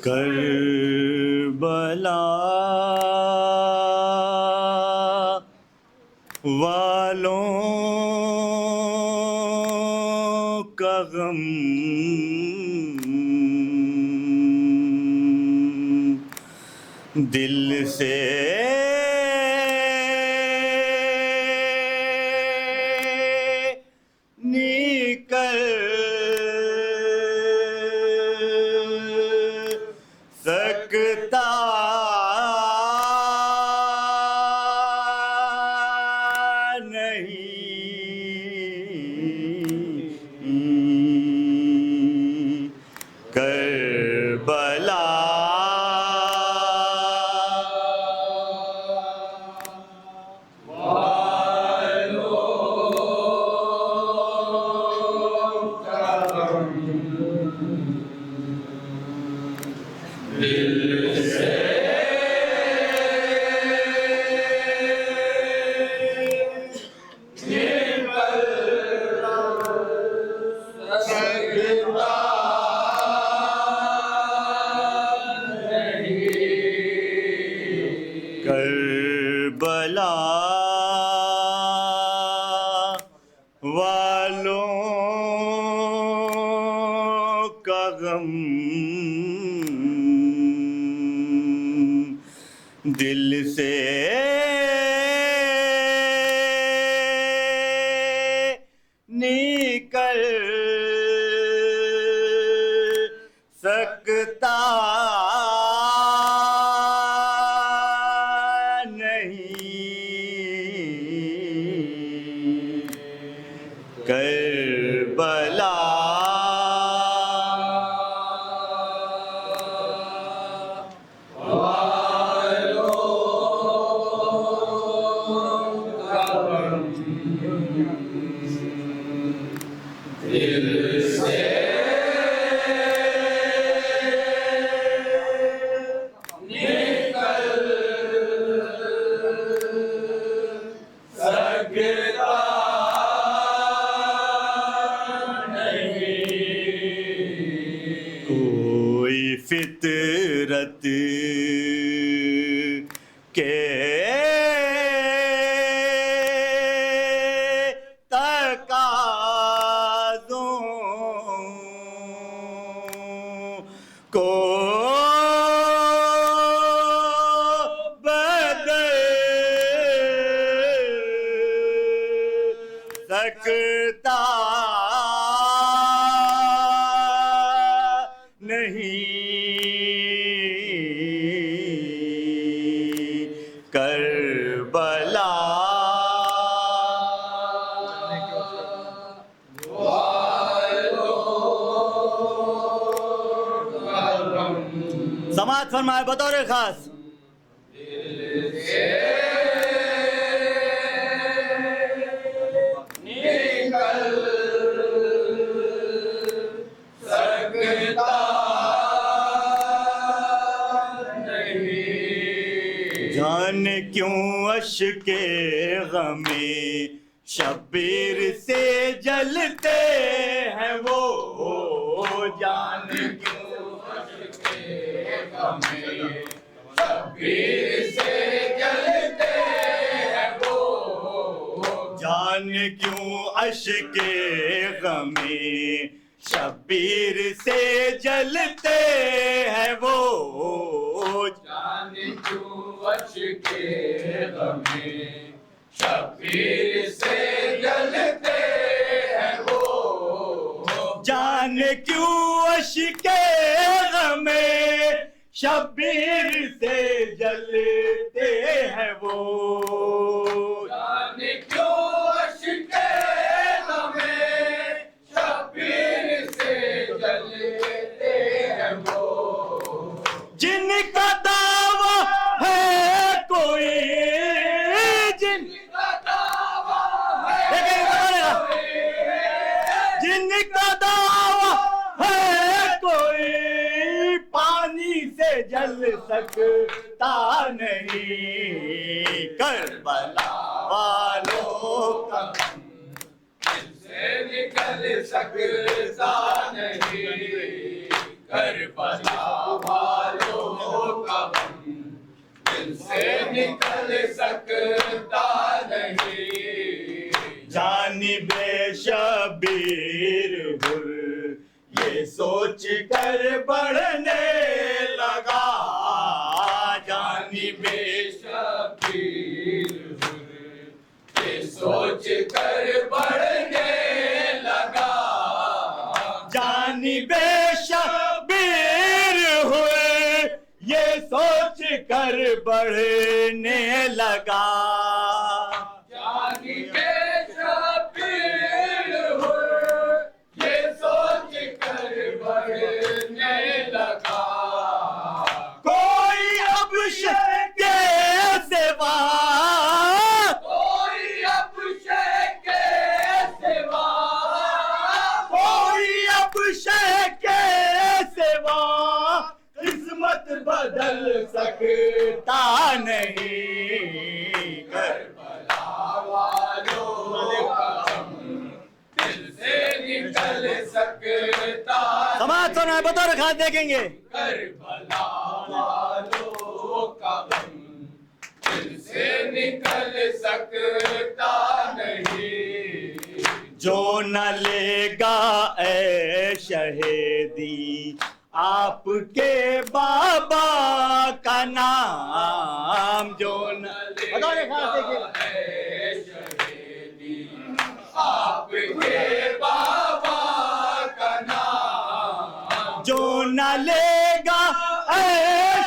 Karbala वालों का गम दिल से निकल सकता नहीं। करबला करबला वालों का गम दिल से निकल सकता करबला दिल से निकल सकता कोई फितरत के तकाज़ों को बदल सकता नहीं। करबला समाज फरमाए बतौर खास जाने क्यों अश्के गमे शब्बीर से जलते हैं वो, जाने क्यों अश्के गमे शब्बीर से जलते हैं वो, जाने क्यों अश्के गमे शब्बीर से जलते हैं वो, जाने क्यों अश्के गमे शब्बीर से जलते हैं वो, जाने क्यों अश्के गमे शब्बीर से जलते हैं वो, जाने क्यों अश्के गमे शब्बीर से जलते हैं वो, जिनका दावा है कोई, जिनका दावा है कोई, जिनका दावा है कोई पानी से जल सकता नहीं। करबला वालों का दिल से निकल सकता नहीं। करबला वालों का गम दिल से निकल सकता नहीं। जानिबे शबीर हुर ये सोच कर बढ़ने लगा। जानिबे शबीर हुर ये सोच कर बढ़ने लगा। जानिबे शबीर हुए ये सोच कर बढ़ने लगा। जानिबे शबीर हुए ये सोच कर बढ़ने लगा। कोई अब शह के सिवा बदल सकता नहीं। करबला वालों का गम दिल से निकल सकता। समाज सुना है बतौर खास देखेंगे। करबला वालों का गम दिल से निकल सकता नहीं। जो न लेगा ऐ शहीदी आपके बाबा का नाम। जो न लेगा शहीदी आपके बाबा का नाम। जो न लेगा ऐ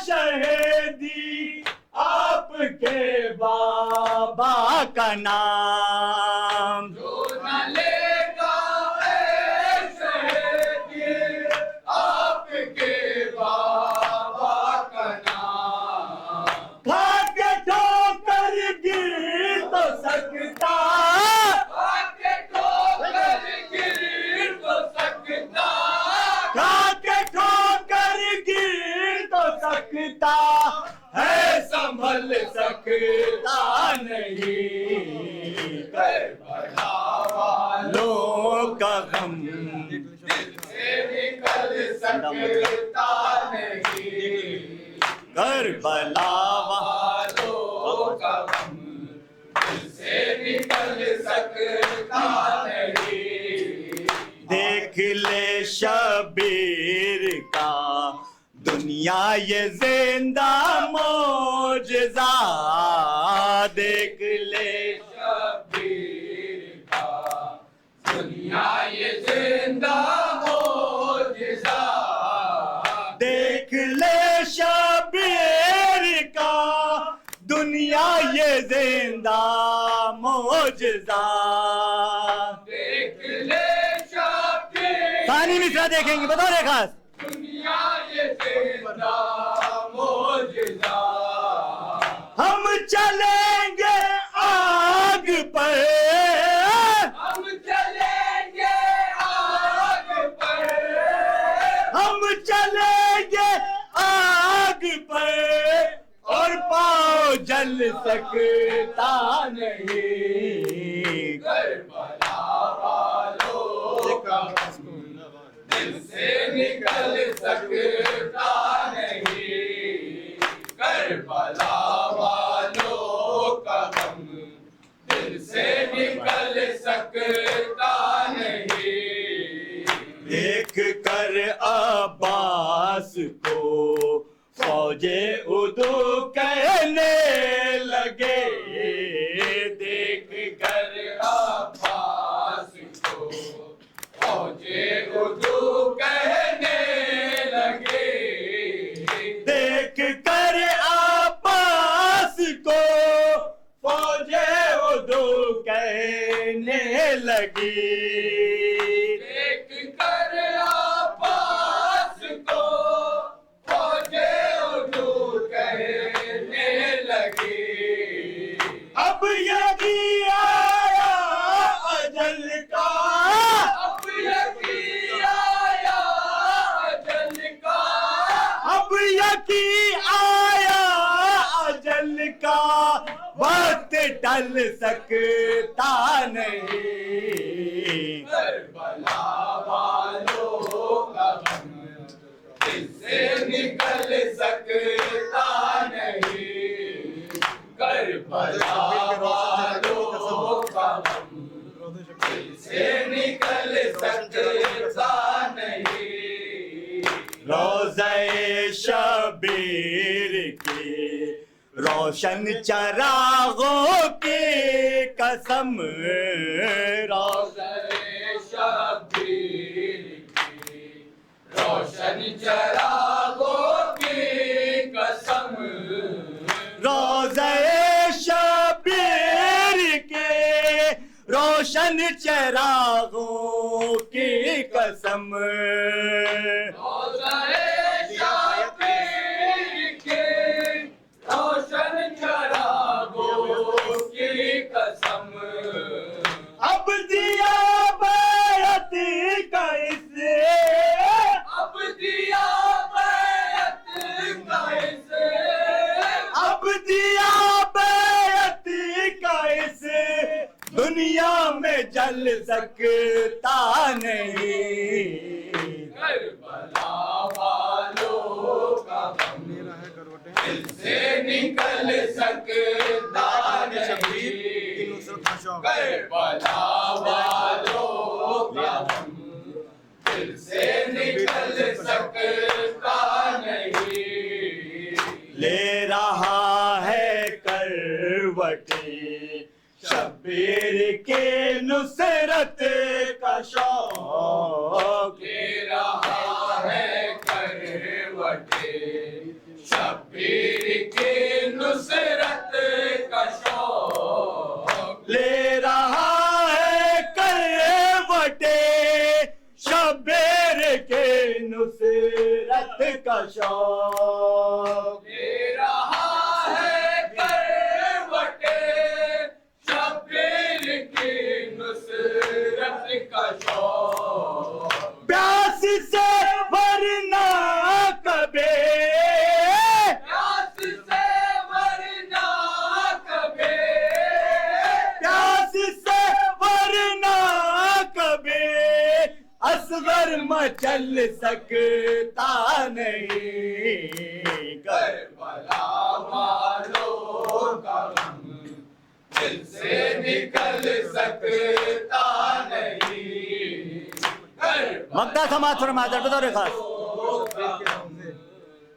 शहीदी आपके बाबा का नाम। जो न लेगा ऐ शहीदी आपके बाबा का नाम। खाके ठोकर गिर तो सकता। खाके ठोकर गिर तो सकता। खाके ठोकर गिर तो सकता है संभल सकता नहीं। करबला वालों का गम निकल सकता नहीं। करबला वालों का गम दिल से निकल सकता नहीं। देख ले शबीर का दुनिया ये जिंदा मौजज़ा। देख ले शबीर का दुनिया ये जिंदा मौजज़ा। देख ले शबीर का दुनिया ये जिंदा मौजज़ा। देख ले शबीर। सानी मिश्रा देखेंगे बतौर खास। दुनिया ये जिंदा मौजज़ा। हम चलेंगे आग पर। हम चलेंगे आग पर। हम चलेंगे आग पर और पाँव जल सकता नहीं। करबला वालों का दिल से निकल सकता नहीं। करबला वालों का गम दिल से निकल सकता नहीं। देख कर अब्बास को फौजे उदू कहने लगे। देख कर अब्बास को फौजे उदू कहने लगे। देख कर अब्बास को फौजे उदू कहने लगी। देख कर अब्बास को फौजे उदू कहने लगी। अब यही आया अजल का। अब यही आया अजल का। अब यही आया अजल का। वक्त टल सकता नहीं। करबला वालों का गम से निकल सकता नहीं, करबला वालों का गम दिल से निकल सकता नहीं। रोज़े शबीर की रोशन चरागों की कसम, रोज़े शबीर की रोशन चरागों की कसम, रोज़े शबीर के रोशन चरागों की कसम, रोज़े शबीर के रोशन चरागों की कसम। अब दिया बैत का इसे, अब दिया बैत का इसे, अब दिया बैत का इसे, दुनिया में जल सकता नहीं। करबला वालों का गम दिल से निकल सकता नहीं, करबला वालों का गम दिल से निकल सकता नहीं। ले रहा है करवटे शबीर के नुसरत का शौक, ले रहा है करवटे शबीर के नुसरत का शौक, ले रहा है करवटे शबीर के नुसरत का शौक, ले रहा है करवटे शबीर की नुसरत का शौक। प्यास से वरना कबे, प्यास से वरना कभी, प्यास से वरना कबे असगर मचल सकता नहीं। करबला वालों का गम दिल से निकल सकता नहीं, मक्का समाज फरमा दर बता रे खास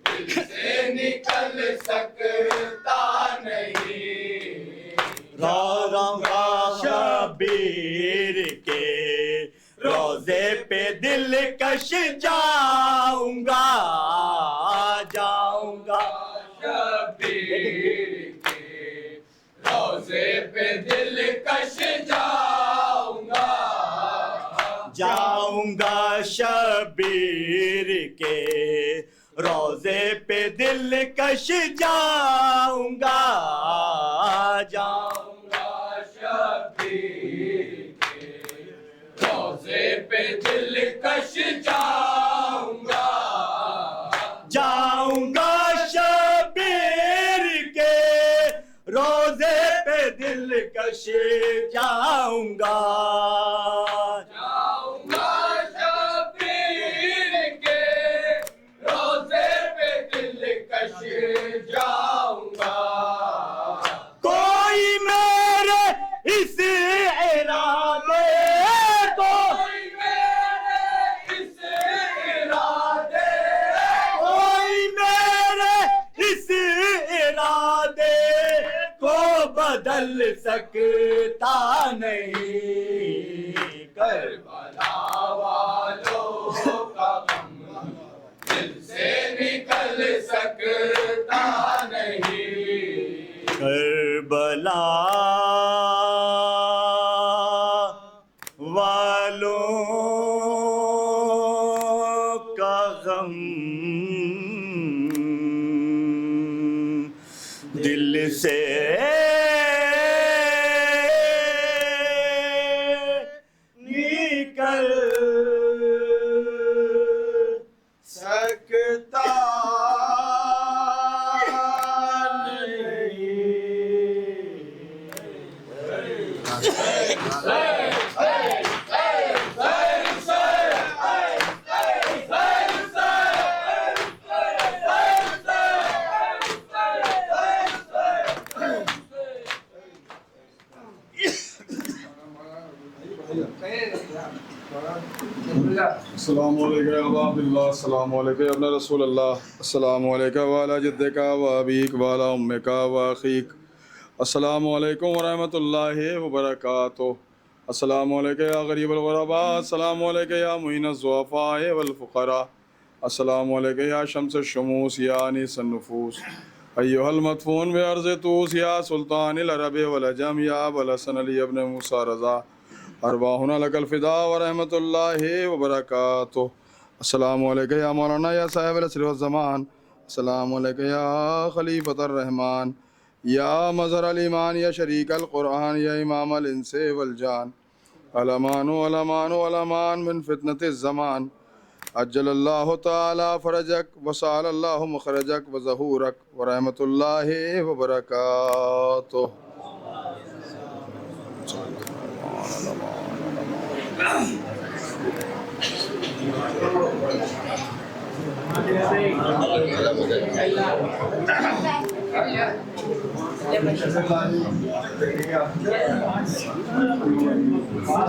दिल से निकल सकता नहीं। रोज़ा शबीर के रोजे पे दिल कश जाऊंगा, जाऊंगा शबीर के रोज़े पे दिल कश जाऊंगा, जाऊंगा शबीर के रोजे पे दिल कश जाऊंगा, जाऊंगा शबीर के रोज़े पे दिल कश जाऊंगा, जाऊंगा शबीर के रोजे पे दिल कश जाऊंगा, जाऊंगा शबीर के रोज़े पे दिल कश जाऊंगा। कोई मेरे इस इरादे को, कोई मेरे इस इरादे, कोई मेरे इस इरादे को बदल सकता नहीं। करबला वालों का गम दिल से निकल सकता नहीं। करबला वालों का गम दिल से निकल सकता अस्सलामु अलैका या अबा अब्दुल्लाह, अस्सलामु अलैका या इब्न रसूलल्लाह, अस्सलामु अलैका व अला जद्दिका व अबीक व अला उम्मिका व अखीक, अस्सलामु अलैकुम व रहमतुल्लाहि व बरकातुहू, अस्सलामु अलैका या गरीबल गुरबा, अस्सलामु अलैका या मुइनज़ ज़ुअफ़ा वल फ़ुक़रा, अस्सलामु अलैका या शम्स शुमूस या अनीस नुफूस, अय्युहल मदफून बि अर्ज़ तूस या सुल्तानिल अरब वल अजम या अबल हसन अली इब्न मूसा रज़ा, अरवाहुना लकल फ़िदा व रहमतुल्लाहि व बरकातुहू, अस्सलामु अलैका या मौलाना या साहिबल असर व ज़मान, अस्सलामु अलैका या खलीफतर रहमान, या मज़हर अल ईमान, या शरीकल कुरान, या इमाम अल इंसे वल जान, अलमानु अलमानु अलमान मिन फितनतिज़ ज़मान, अज्जलल्लाहु तआला फरजक व सअलल्लाहु मखरजक व ज़हूरक व रहमतुल्लाहि व बरकातुहू।